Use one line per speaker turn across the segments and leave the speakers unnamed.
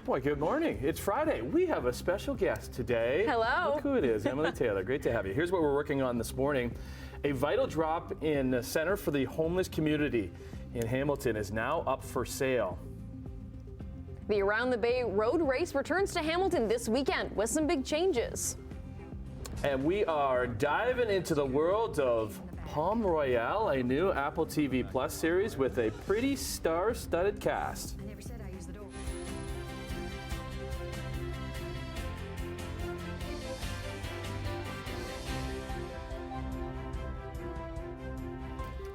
Boy, good morning. It's Friday. We have a special guest today.
Hello.
Look who it is, Emily Taylor. Great to have you. Here's what we're working on this morning. A vital drop in the Center for the Homeless Community in Hamilton is now up for sale.
The Around the Bay Road Race returns to Hamilton this weekend with some big changes.
And we are diving into the world of Palm Royale, a new Apple TV Plus series with a pretty star-studded cast.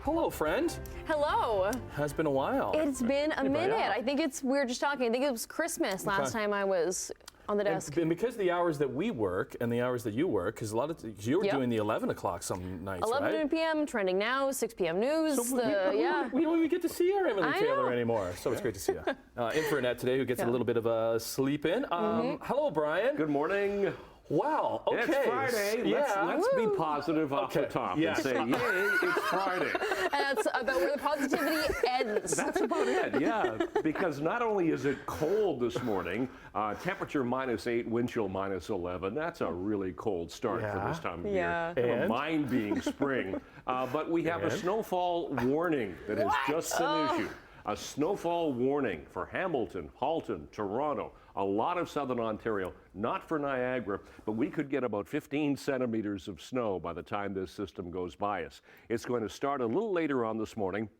Hello, friend.
Hello.
Has been a while.
It's been a minute. I think we were just talking. I think it was Christmas last time I was on the desk.
And because the hours that we work and the hours that you work, because you were doing the 11 o'clock some nights,
11 p.m., trending now, 6 p.m. news.
So we don't even get to see our Emily Taylor anymore. So it's great to see you. In for Annette today, who gets a little bit of a sleep in. Hello, Brian.
Good morning.
Wow, okay.
It's Friday. Let's be positive off the top and say, yay, it's Friday.
And that's about where the positivity ends.
That's about it, yeah. Because not only is it cold this morning, temperature -8, wind chill -11. That's a really cold start for this time of year. Never mind being spring. But we have a snowfall warning that has just been issued. A snowfall warning for Hamilton, Halton, Toronto, a lot of southern Ontario, not for Niagara, but we could get about 15 centimeters of snow by the time this system goes by us. It's going to start a little later on this morning,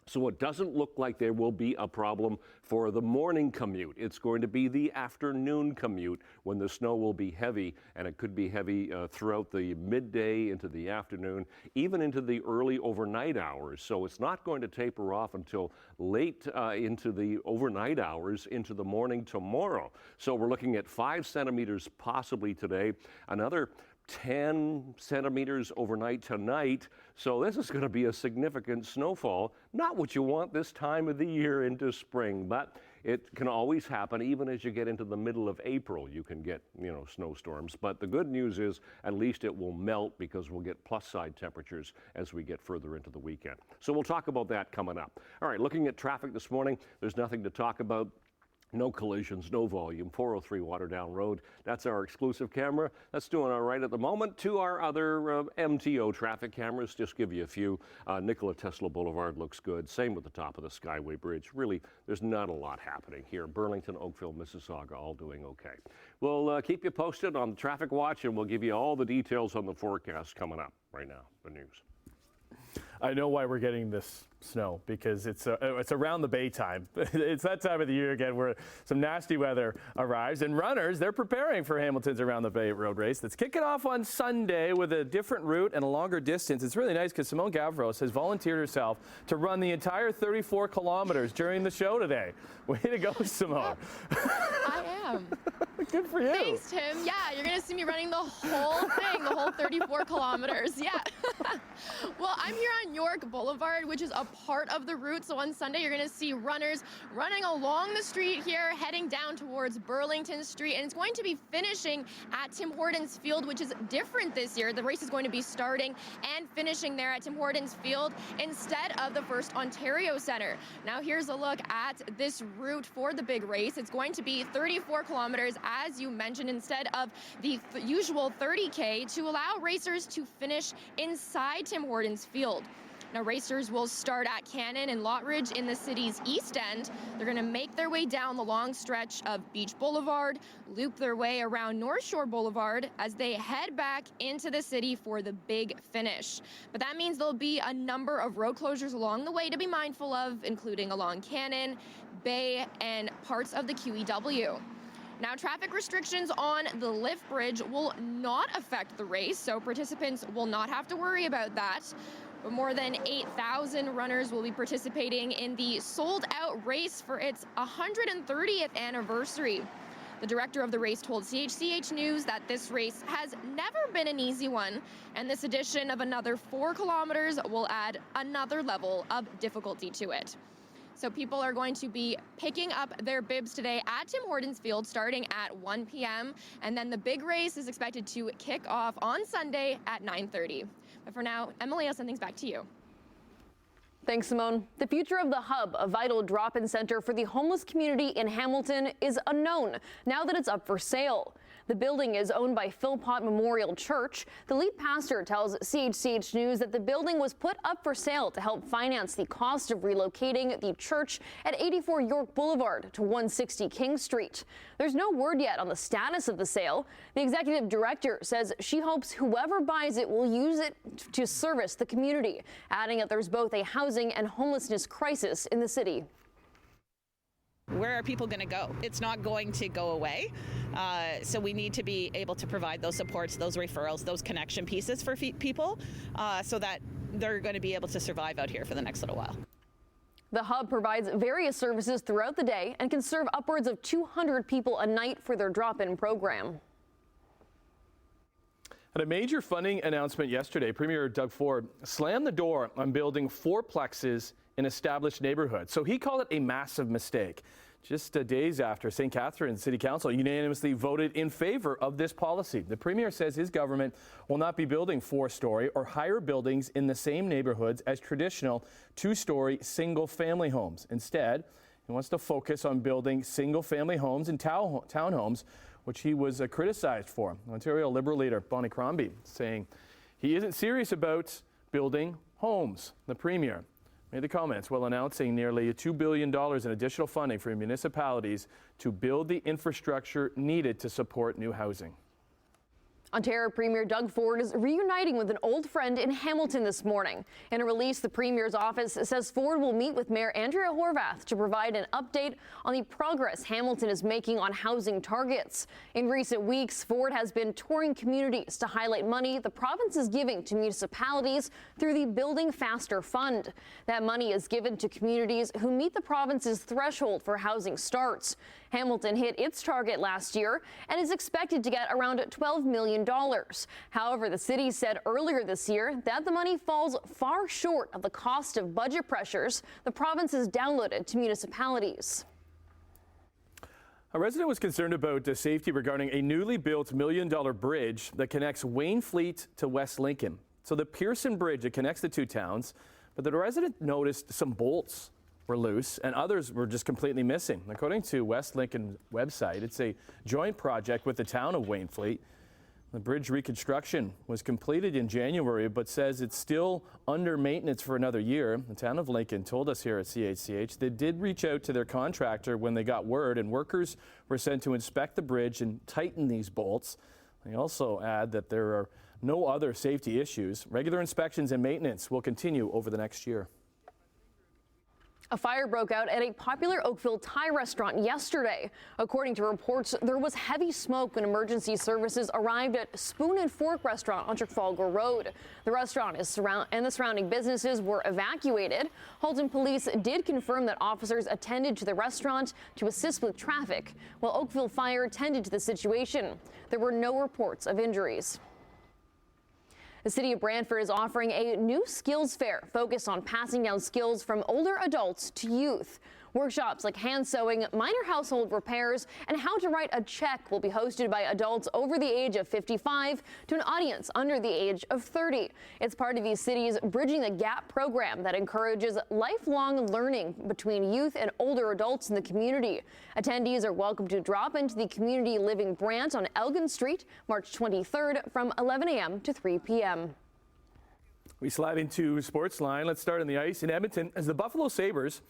so it doesn't look like there will be a problem for the morning commute. It's going to be the afternoon commute when the snow will be heavy, and it could be heavy throughout the midday into the afternoon, even into the early overnight hours. So it's not going to taper off until late into the overnight hours into the morning tomorrow. So we're looking at 5 centimeters possibly today, another 10 centimeters overnight tonight. So this is going to be a significant snowfall. Not what you want this time of the year into spring, but it can always happen. Even as you get into the middle of April, you can get, snowstorms. But the good news is at least it will melt because we'll get plus side temperatures as we get further into the weekend. So we'll talk about that coming up. All right, looking at traffic this morning, there's nothing to talk about. No collisions, no volume, 403 Waterdown Road. That's our exclusive camera. That's doing all right at the moment. To our other MTO traffic cameras, just give you a few. Nikola Tesla Boulevard looks good. Same with the top of the Skyway Bridge. Really, there's not a lot happening here. Burlington, Oakville, Mississauga, all doing okay. We'll keep you posted on the traffic watch, and we'll give you all the details on the forecast coming up right now, the news.
I know why we're getting this snow, because it's around the Bay time. It's that time of the year again where some nasty weather arrives, and runners, they're preparing for Hamilton's Around the Bay Road Race that's kicking off on Sunday with a different route and a longer distance. It's really nice because Simone Gavros has volunteered herself to run the entire 34 kilometers during the show today. Way to go, Simone.
I am.
Good for you.
Thanks, Tim. Yeah, you're going to see me running the whole thing, the whole 34 kilometers. Yeah. Well, I'm here on York Boulevard, which is a part of the route. So on Sunday, you're going to see runners running along the street here, heading down towards Burlington Street. And it's going to be finishing at Tim Hortons Field, which is different this year. The race is going to be starting and finishing there at Tim Hortons Field instead of the First Ontario Centre. Now, here's a look at this route for the big race. It's going to be 34 kilometers, as you mentioned, instead of the usual 30K, to allow racers to finish inside Tim Hortons Field. Now, racers will start at Cannon and Lotridge in the city's east end. They're going to make their way down the long stretch of Beach Boulevard, loop their way around North Shore Boulevard as they head back into the city for the big finish. But that means there'll be a number of road closures along the way to be mindful of, including along Cannon, Bay, and parts of the QEW. Now, traffic restrictions on the lift bridge will not affect the race, so participants will not have to worry about that. But more than 8,000 runners will be participating in the sold-out race for its 130th anniversary. The director of the race told CHCH News that this race has never been an easy one, and this addition of another 4 kilometers will add another level of difficulty to it. So people are going to be picking up their bibs today at Tim Hortons Field starting at 1 p.m. And then the big race is expected to kick off on Sunday at 9:30. But for now, Emily, I'll send things back to you.
Thanks, Simone. The future of the Hub, a vital drop-in center for the homeless community in Hamilton, is unknown now that it's up for sale. The building is owned by Philpott Memorial Church. The lead pastor tells CHCH News that the building was put up for sale to help finance the cost of relocating the church at 84 York Boulevard to 160 King Street. There's no word yet on the status of the sale. The executive director says she hopes whoever buys it will use it to service the community, adding that there's both a housing and homelessness crisis in the city.
Where are people going to go? It's not going to go away. So we need to be able to provide those supports, those referrals, those connection pieces for people so that they're going to be able to survive out here for the next little while.
The Hub provides various services throughout the day and can serve upwards of 200 people a night for their drop-in program.
At a major funding announcement yesterday, Premier Doug Ford slammed the door on building fourplexes in established neighborhoods. So he called it a massive mistake. Just days after St. Catharines City Council unanimously voted in favor of this policy. The Premier says his government will not be building four-story or higher buildings in the same neighborhoods as traditional two-story single-family homes. Instead, he wants to focus on building single-family homes and townhomes, which he was criticized for. Ontario Liberal leader Bonnie Crombie saying he isn't serious about building homes. The Premier made the comments while announcing nearly $2 billion in additional funding for municipalities to build the infrastructure needed to support new housing.
Ontario Premier Doug Ford is reuniting with an old friend in Hamilton this morning. In a release, the Premier's office says Ford will meet with Mayor Andrea Horwath to provide an update on the progress Hamilton is making on housing targets. In recent weeks, Ford has been touring communities to highlight money the province is giving to municipalities through the Building Faster Fund. That money is given to communities who meet the province's threshold for housing starts. Hamilton hit its target last year and is expected to get around $12 million. However, the city said earlier this year that the money falls far short of the cost of budget pressures the province has downloaded to municipalities.
A resident was concerned about safety regarding a newly built $1 million bridge that connects Wainfleet to West Lincoln. So the Pearson Bridge, it connects the two towns, but the resident noticed some bolts were loose and others were just completely missing. According to West Lincoln website, it's a joint project with the town of Wainfleet. The bridge reconstruction was completed in January, but says it's still under maintenance for another year. The town of Lincoln told us here at CHCH they did reach out to their contractor when they got word, and workers were sent to inspect the bridge and tighten these bolts. They also add that there are no other safety issues. Regular inspections and maintenance will continue over the next year.
A fire broke out at a popular Oakville Thai restaurant yesterday. According to reports, there was heavy smoke when emergency services arrived at Spoon and Fork restaurant on Trafalgar Road. The restaurant and the surrounding businesses were evacuated. Halton police did confirm that officers attended to the restaurant to assist with traffic, while Oakville Fire tended to the situation. There were no reports of injuries. The city of Brantford is offering a new skills fair focused on passing down skills from older adults to youth. Workshops like hand sewing, minor household repairs, and how to write a check will be hosted by adults over the age of 55 to an audience under the age of 30. It's part of the city's Bridging the Gap program that encourages lifelong learning between youth and older adults in the community. Attendees are welcome to drop into the Community Living Brant on Elgin Street, March 23rd from 11 a.m. to 3 p.m.
We slide into Sportsline. Let's start on the ice in Edmonton as the Buffalo Sabres.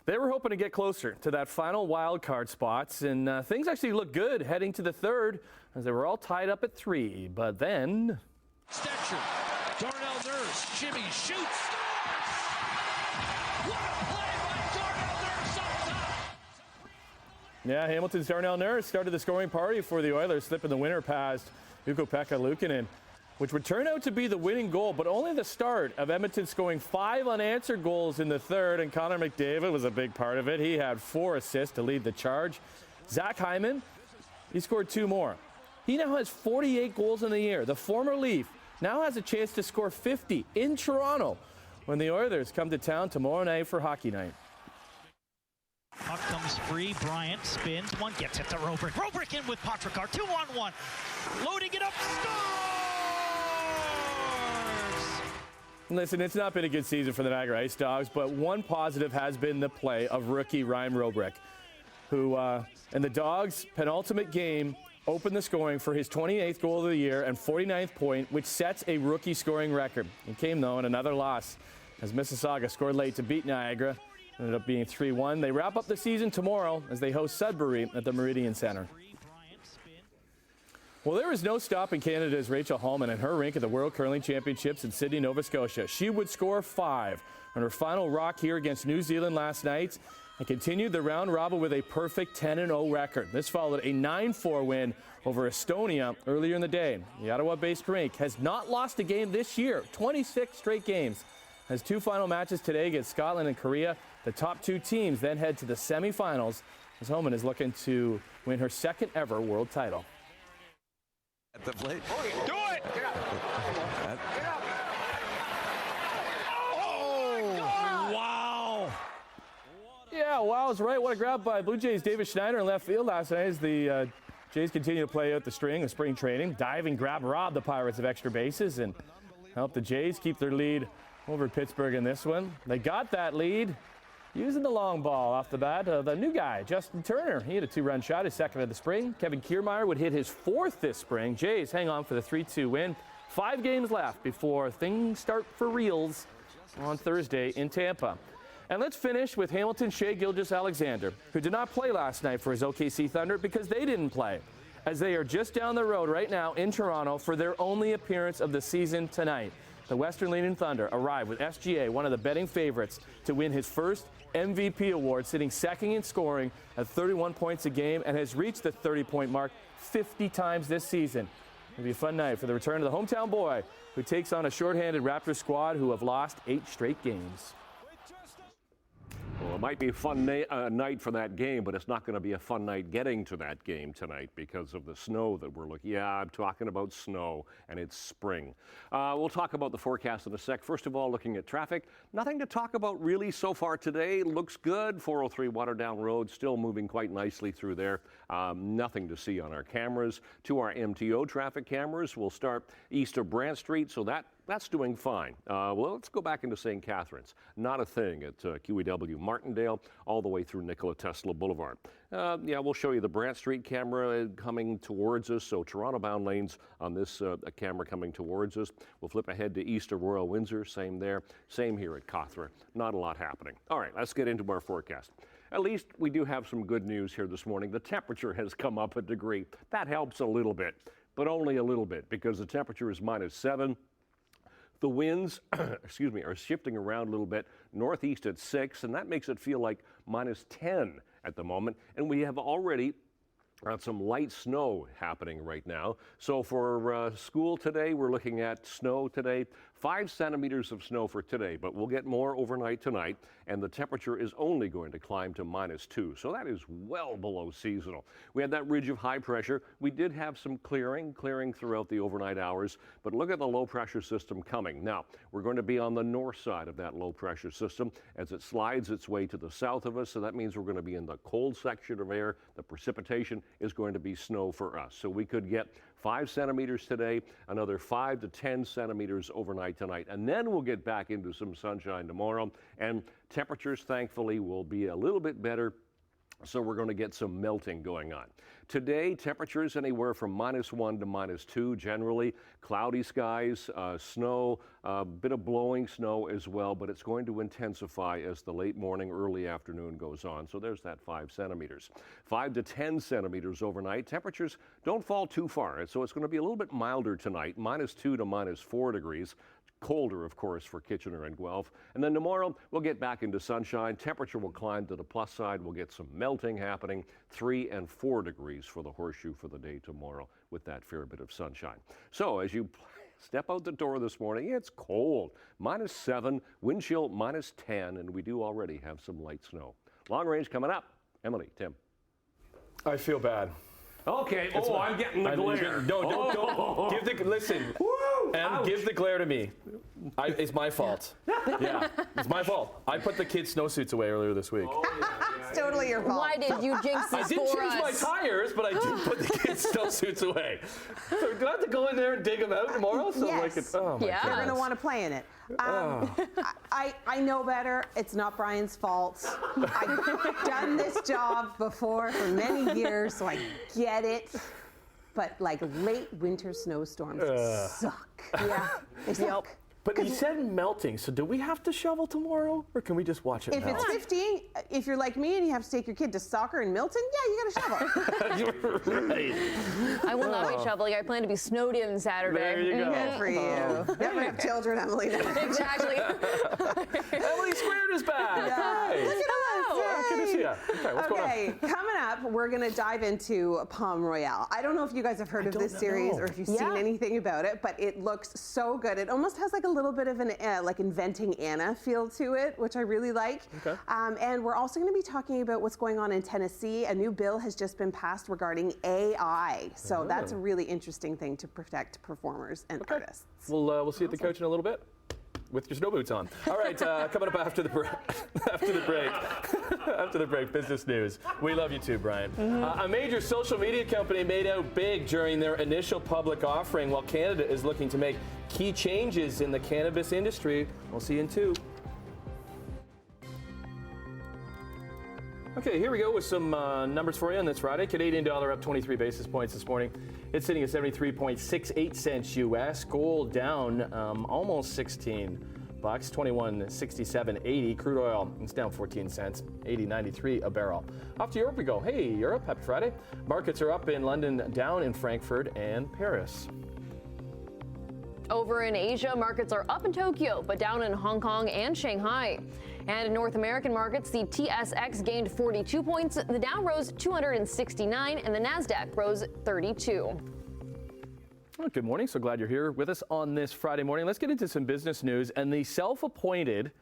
They were hoping to get closer to that final wild card spots, and things actually looked good heading to the third as they were all tied up at 3. But then
Stetcher, Darnell Nurse, Jimmy shoots, scores! What a play by Darnell Nurse up top!
Yeah, Hamilton's Darnell Nurse started the scoring party for the Oilers, slipping the winner past Ukko-Pekka Luukkonen, which would turn out to be the winning goal, but only the start of Edmonton scoring 5 unanswered goals in the third, and Connor McDavid was a big part of it. He had 4 assists to lead the charge. Zach Hyman, he scored 2 more. He now has 48 goals in the year. The former Leaf now has a chance to score 50 in Toronto when the Oilers come to town tomorrow night for hockey night.
Puck comes free. Bryant spins. One gets it to Robrick. Robrick in with Potrikar. 2-on-1. Loading it up. Scores!
Listen, it's not been a good season for the Niagara Ice Dogs, but one positive has been the play of rookie Ryan Robrick, who in the Dogs' penultimate game opened the scoring for his 28th goal of the year and 49th point, which sets a rookie scoring record. It came, though, in another loss as Mississauga scored late to beat Niagara. Ended up being 3-1. They wrap up the season tomorrow as they host Sudbury at the Meridian Centre. Well, there is no stopping Canada's Rachel Hallman in her rink at the World Curling Championships in Sydney, Nova Scotia. She would score 5 on her final rock here against New Zealand last night and continued the round robin with a perfect 10-0 record. This followed a 9-4 win over Estonia earlier in the day. The Ottawa-based rink has not lost a game this year, 26 straight games. Has 2 final matches today against Scotland and Korea. The top 2 teams then head to the semifinals as Hallman is looking to win her second ever world title.
At the plate.
Do it! Get up! Get up!
Oh, wow!
Yeah, wow is right. What a grab by Blue Jays' David Schneider in left field last night as the Jays continue to play out the string of spring training. Diving grab robbed the Pirates of extra bases and helped the Jays keep their lead over Pittsburgh in this one. They got that lead using the long ball off the bat. The new guy, Justin Turner, he had a 2-run shot, his second of the spring. Kevin Kiermaier would hit his 4th this spring. Jays hang on for the 3-2 win. 5 games left before things start for reals on Thursday in Tampa. And let's finish with Hamilton Shea Gilgeous-Alexander, who did not play last night for his OKC Thunder because they didn't play, as they are just down the road right now in Toronto for their only appearance of the season tonight. The Western Leaning Thunder arrived with SGA, one of the betting favorites, to win his first MVP award, sitting second in scoring at 31 points a game and has reached the 30-point mark 50 times this season. It'll be a fun night for the return of the hometown boy, who takes on a shorthanded Raptors squad who have lost 8 straight games.
Well, it might be a fun night for that game, but it's not going to be a fun night getting to that game tonight because of the snow that we're looking. Yeah, I'm talking about snow, and it's spring. We'll talk about the forecast in a sec. First of all, looking at traffic, nothing to talk about really so far today. Looks good. 403 Waterdown Road still moving quite nicely through there. Nothing to see on our cameras. To our MTO traffic cameras, we'll start east of Brant Street, so that's doing fine. Well, let's go back into St. Catharines. Not a thing at QEW Martindale, all the way through Nikola Tesla Boulevard. Yeah, we'll show you the Brant Street camera coming towards us. So Toronto-bound lanes on this camera coming towards us. We'll flip ahead to east of Royal Windsor. Same there. Same here at Cawthra. Not a lot happening. All right, let's get into our forecast. At least we do have some good news here this morning. The temperature has come up a degree. That helps a little bit, but only a little bit because the temperature is -7. The winds, are shifting around a little bit, northeast at 6, and that makes it feel like -10 at the moment. And we have already got some light snow happening right now. So for school today, we're looking at snow today, 5 centimeters of snow for today, but we'll get more overnight tonight, and the temperature is only going to climb to -2. So that is well below seasonal. We had that ridge of high pressure. We did have some clearing throughout the overnight hours, but look at the low pressure system coming. Now, we're going to be on the north side of that low pressure system as it slides its way to the south of us, so that means we're going to be in the cold section of air. The precipitation is going to be snow for us. So we could get 5 centimeters today, another 5 to 10 centimeters overnight tonight, and then we'll get back into some sunshine tomorrow, and temperatures, thankfully, will be a little bit better. So we're going to get some melting going on. Today, temperatures anywhere from -1 to -2 generally. Cloudy skies, snow, a bit of blowing snow as well, but it's going to intensify as the late morning, early afternoon goes on. So there's that 5 centimeters. 5 to 10 centimeters overnight. Temperatures don't fall too far, so it's going to be a little bit milder tonight, -2 to -4 degrees. Colder, of course, for Kitchener and Guelph. And then tomorrow, we'll get back into sunshine. Temperature will climb to the plus side. We'll get some melting happening. 3 and 4 degrees for the Horseshoe for the day tomorrow with that fair bit of sunshine. So as you step out the door this morning, it's cold. -7, wind chill -10, and we do already have some light snow. Long range coming up. Emily, Tim.
I feel bad.
Okay. I'm getting the glare.
No, don't. Listen.
Woo!
And give the glare to me. It's my fault. Yeah, it's my fault. I put the kids' snowsuits away earlier this week.
It's totally your fault.
Why did you jinx this
I didn't
for
change my
us?
tires, but I did put the kids' snowsuits away. So do I have to go in there and dig them out tomorrow? So
Yes.
oh my
Yeah.
You're
goodness.
going to want to play in it. I know better. It's not Brian's fault. I've done this job before for many years, so I get it. But like late winter snowstorms suck. Yeah, they suck.
But you said melting, so do we have to shovel tomorrow, or can we just watch it
If
melt?
it's 15, if you're like me and you have to take your kid to soccer in Milton, yeah, you got to shovel.
You're right.
I will not be shoveling. I plan to be snowed in Saturday.
There you go.
Good for you. Never have children, Emily.
Exactly.
Emily Squared is back. Hey.
Look at us.
Oh, good to see you. Okay, what's going on?
Okay, coming up, we're going to dive into Palm Royale. I don't know if you guys have heard of this series or if you've seen anything about it, but it looks so good. It almost has like a little bit of an like Inventing Anna feel to it, which I really like.
Okay.
And we're also going to be talking about what's going on in Tennessee. A new bill has just been passed regarding AI. So that's a really interesting thing to protect performers and artists.
We'll see you at the coach in a little bit. With your snow boots on. All right, coming up after the break. After the break, business news. We love you too, Brian. A major social media company made out big during their initial public offering, while Canada is looking to make key changes in the cannabis industry. We'll see you in 2. Okay, here we go with some numbers for you on this Friday. Canadian dollar up 23 basis points this morning. It's sitting at 73.68 cents US. Gold down almost 16 bucks, 21.67.80. Crude oil, it's down 14 cents, 80.93 a barrel. Off to Europe we go. Hey, Europe, happy Friday. Markets are up in London, down in Frankfurt and Paris.
Over in Asia, markets are up in Tokyo, but down in Hong Kong and Shanghai. And in North American markets, the TSX gained 42 points, the Dow rose 269, and the NASDAQ rose 32.
Well, good morning. So glad you're here with us on this Friday morning. Let's get into some business news. And the self-appointed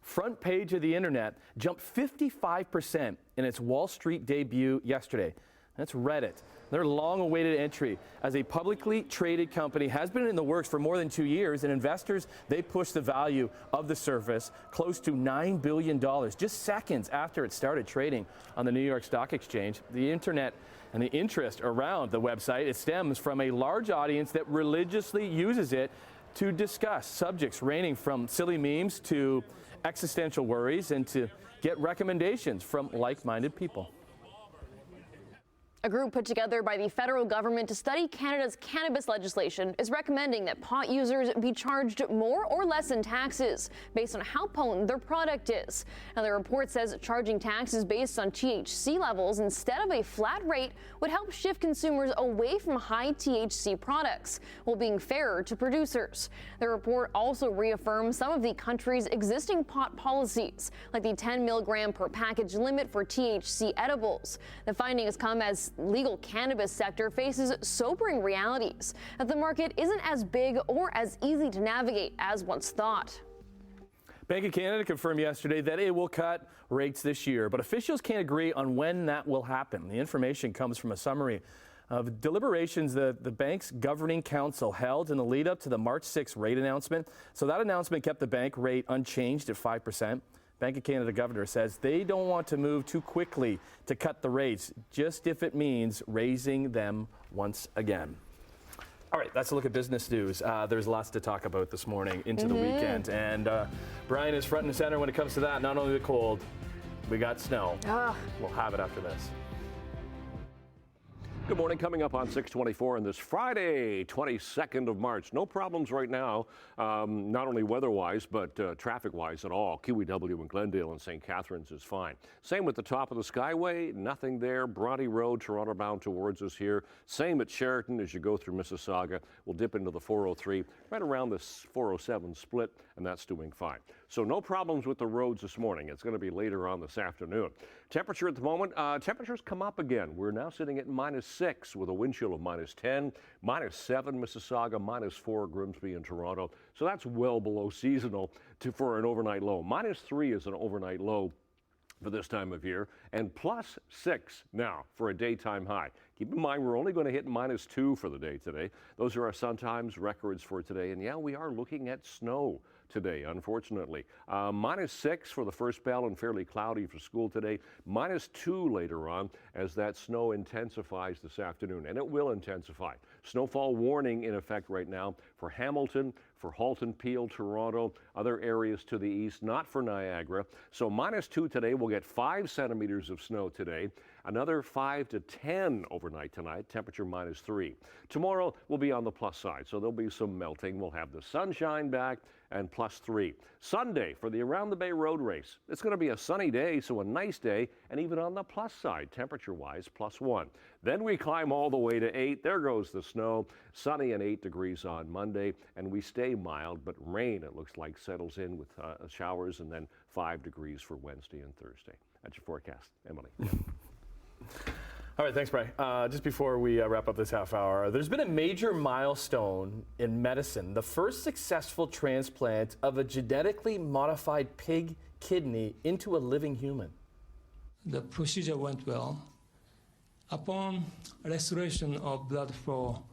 front page of the internet jumped 55% in its Wall Street debut yesterday. That's Reddit. Their long-awaited entry as a publicly traded company has been in the works for more than 2 years, and investors, they pushed the value of the service close to $9 billion just seconds after it started trading on the New York Stock Exchange. The internet and the interest around the website, it stems from a large audience that religiously uses it to discuss subjects ranging from silly memes to existential worries and to get recommendations from like-minded people.
A group put together by the federal government to study Canada's cannabis legislation is recommending that pot users be charged more or less in taxes based on how potent their product is. Now, the report says charging taxes based on THC levels instead of a flat rate would help shift consumers away from high THC products, while being fairer to producers. The report also reaffirms some of the country's existing pot policies, like the 10 milligram per package limit for THC edibles. The findings come as legal cannabis sector faces sobering realities that the market isn't as big or as easy to navigate as once thought.
Bank of Canada confirmed yesterday that it will cut rates this year, but officials can't agree on when that will happen. The information comes from a summary of deliberations the bank's governing council held in the lead up to the March 6th rate announcement. So that announcement kept the bank rate unchanged at 5%. Bank of Canada governor says they don't want to move too quickly to cut the rates, just if it means raising them once again. All right, that's a look at business news. There's lots to talk about this morning into the weekend. And Brian is front and center when it comes to that. Not only the cold, we got snow. We'll have it after this.
Good morning. Coming up on 624 on this Friday, 22nd of March. No problems right now, not only weather-wise, but traffic-wise at all. QEW in Glendale and St. Catharines is fine. Same with the top of the Skyway, nothing there. Bronte Road, Toronto bound towards us here. Same at Sheraton as you go through Mississauga. We'll dip into the 403, right around the 407 split, and that's doing fine. So no problems with the roads this morning. It's going to be later on this afternoon. Temperature at the moment, temperatures come up again. We're now sitting at -6 with a wind chill of -10, -7 Mississauga, -4 Grimsby and Toronto. So that's well below seasonal for an overnight low. -3 is an overnight low for this time of year, and +6 now for a daytime high. Keep in mind, we're only going to hit -2 for the day today. Those are our Sun Times records for today. And yeah, we are looking at snow today, unfortunately. -6 for the first bell and fairly cloudy for school today. -2 later on as that snow intensifies this afternoon, and it will intensify. Snowfall warning in effect right now for Hamilton, for Halton, Peel, Toronto, other areas to the east, not for Niagara. So -2 today, we'll get 5 centimeters of snow today. Another 5 to 10 overnight tonight, temperature -3. Tomorrow will be on the plus side, so there'll be some melting. We'll have the sunshine back and +3. Sunday for the Around the Bay Road Race. It's going to be a sunny day, so a nice day, and even on the plus side, temperature-wise, +1. Then we climb all the way to 8. There goes the snow. Sunny and 8 degrees on Monday, and we stay mild, but rain, it looks like, settles in with showers, and then 5 degrees for Wednesday and Thursday. That's your forecast. Emily.
All right, thanks, Bray. Just before we wrap up this half hour, there's been a major milestone in medicine, the first successful transplant of a genetically modified pig kidney into a living human.
The procedure went well. Upon restoration of blood flow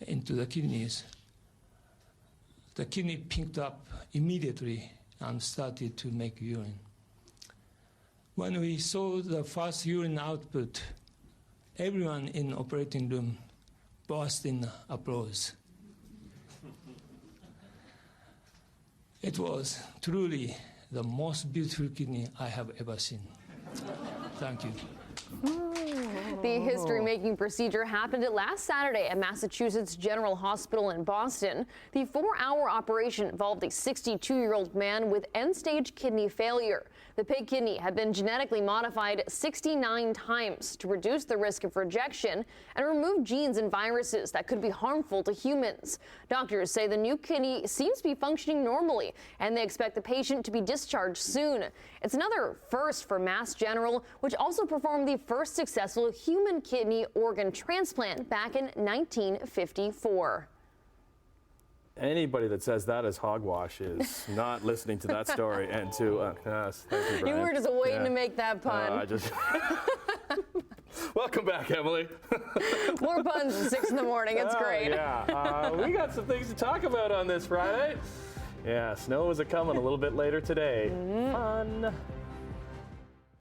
into the kidney pinked up immediately and started to make urine. When we saw the first urine output, everyone in the operating room burst in applause. It was truly the most beautiful kidney I have ever seen. Thank you.
The history-making procedure happened last Saturday at Massachusetts General Hospital in Boston. The 4-hour operation involved a 62-year-old man with end-stage kidney failure. The pig kidney had been genetically modified 69 times to reduce the risk of rejection and remove genes and viruses that could be harmful to humans. Doctors say the new kidney seems to be functioning normally, and they expect the patient to be discharged soon. It's another first for Mass General, which also performed the first successful human kidney organ transplant back in 1954.
Anybody that says that is hogwash is not listening to that story and to us. Thank you, Brian.
You were just waiting to make that pun.
Welcome back, Emily.
More puns at 6 in the morning. It's great.
Yeah, we got some things to talk about on this Friday. Yeah, snow is a-coming a little bit later today. Fun.